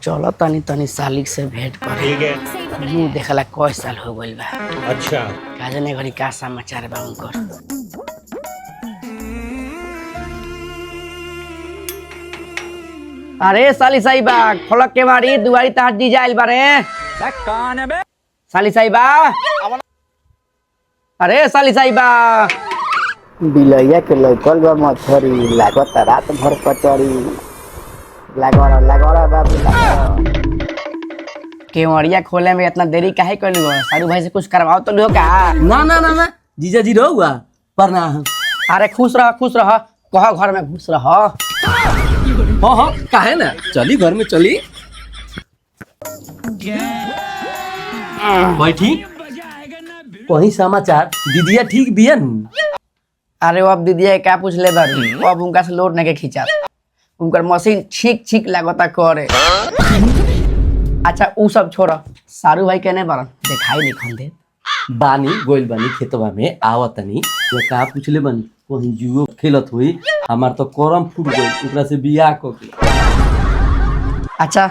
चलो तनी तनी सालिक से भेंट कर। ठीक है। मुंह देखला कई साल हो गइल बा। अच्छा काजे ने घड़ी का समाचार बा उनकर। अरे साली साहिबा खोलक के मारी दुआरी तार दी जाइल बारे। कौन है बे? साली साहिबा अरे साली साहिबा बिलैया के लौकल बा मछरी लागत रात भर कचरी लागोरा लागोरा बाबू लागोरा। केवड़िया खोले में इतना देरी काहे कइलू हो? सारू भाई से कुछ करवाओ तो लो का? ना ना ना ना जीजा जी रहुआ प्रणाम। अरे खुश रह कह घर में घुस रह। हाँ हाँ काहे ना चली घर में चली बैठी। कहीं समाचार दीदिया ठीक बियन? अरे अब दीदी क्या पूछ ले बारी अब उनका से लोड नहीं के खींचा उनकर मशीन छीक लागता करे। अच्छा उ सब छोड़ सारू भाई कहने बारन दिखाई नहीं खन दे। बानी गोइल बानी खेतवा में आवतनी तो का पूछले बानी कहीं जुओ खेलत हुई हमार तो करम फूट गई ओकरा से बियाह क के। अच्छा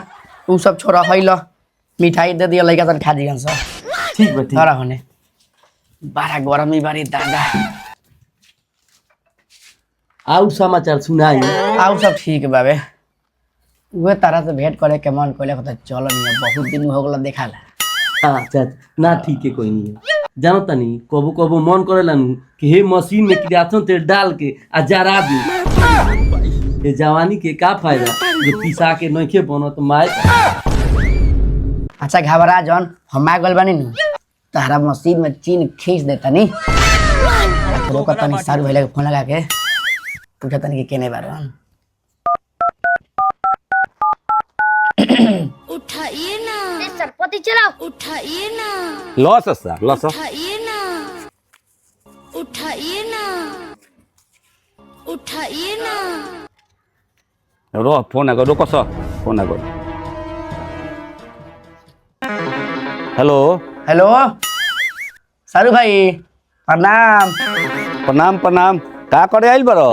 उ सब छोड़ हई लो मिठाई दे दिया लइका तन खा दियन सब। ठीक बा ठीक। थोड़ा होने बड़ा गरमी बारी दादा। आउ समाचार सुनाई। आउ सब ठीक बाबे उहे तरह से भेंट करे के मन कइले कहता चलो नहीं बहुत दिन हो गला देखाला। अच्छा ना ठीक है कोई नहीं है जानो तनी कबो कबो मन करेला नु कि हे मशीन में किरासन तेल डाल के आ जरा दी। ये जवानी के का फायदा जो पिसा के नइखे बनत माय। अच्छा घबरा जौन हम आ गइल बानी नु तारा मशीन में चीन खींच देता नी। रोका तनी सारू भइला के फोन लगा के पूछा तनी के केने बारन। उठाइए ना सरपति चलाओ उठाइए ना लो सस्ता लो सो उठाइए ना उठाइए ना उठाइए ना रो फोन आगो रोको सो फोन आगो। हेलो हेलो सारू भाई प्रणाम। प्रणाम प्रणाम का करे आइल बरो?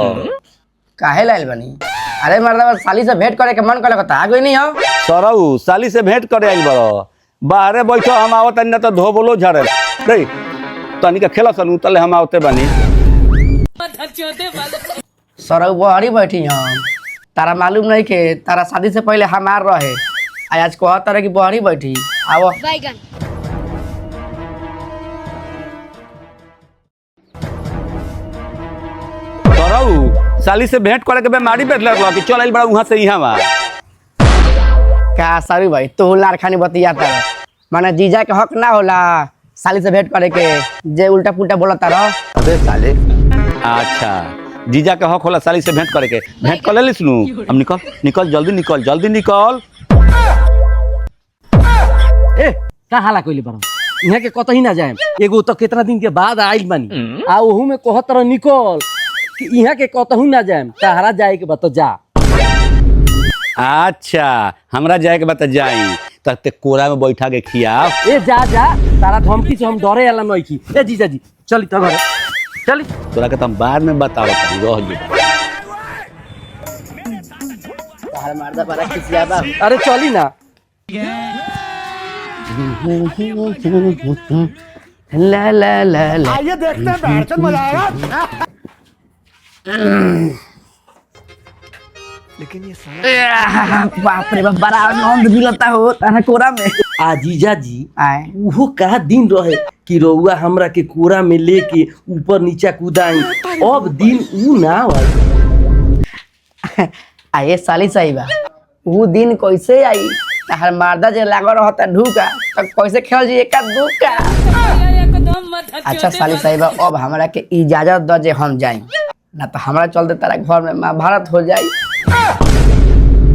काहे लाइल बानी? अरे मर्दवा साली से भेंट करे के मन करे कहता आ गई नहीं हो। सरऊ साली से भेंट करे आइल बरो बाहरे बैठो हम आवत न तो धोबलो झरे रे तनी के खेला सन उतले हम आवते बानी। सरऊ बहरी बैठी हम तारा मालूम नहीं के तारा शादी से पहले हमार रहे आज कह तारा की बहरी बैठी आओ। बैगन सरऊ साली से भेंट करे के बेमारी बैठ लगलो कि चल आइल बड़ा वहां से यहां का सारू भाई तू लार खानी बतियाता रह माने जीजा के हक ना होला साली से भेंट करे के जे उल्टा पुल्टा बोलता रह। अबे साले अच्छा जीजा के हक होला साली से भेंट करे के भेंट कर ले सुनू हम निकल निकल जल्दी निकल जल्दी निकल। ए का हाला कइले बारो इहां के कतही ना जाए एगो तो कितना दिन के बाद आइल बानी आ ओहू में कहत रह निकल कि इहां के कतहू ना जाए तहरा जाए के बत जा। अच्छा हमरा जाए के बता जाई तब ते कोरा में बैठा के खियाओ। ए जा जा तारा धमकी से हम डरे आला नहीं की। ए जीजा जी चली तो घर चली तोरा के तुम बाद में बताओ रह जी। तार मारदा बड़ा खिसिया बा। अरे चली ना। ला ला ला ला आइए देखते हैं बैठ मजा आएगा। लेकिन ये बाप रे बाप बड़ा आनंद मिलता हो तारा कोरा में। आ जीजा जी आए वो का दिन रहे कि रउआ हमरा के कोरा में लेके ऊपर नीचा कूदाई अब दिन ऊ ना आई। आए साली साहिबा वो दिन कैसे आई तार मारदा जे लागो रहता ढूका तो कैसे खेल जी एका दुका। अच्छा साली साहिबा अब हमरा के इजाजत द जे हम जाई ना तो हमरा चलते तारा घर में महाभारत हो जाई।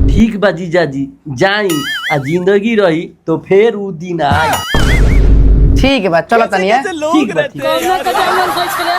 ठीक बा जीजा जी जाई आ जिंदगी रही तो फिर ऊ दिन आई। ठीक है बा चलो तनिया। ठीक बा ठीक। कौन का जानवर भोज के लिए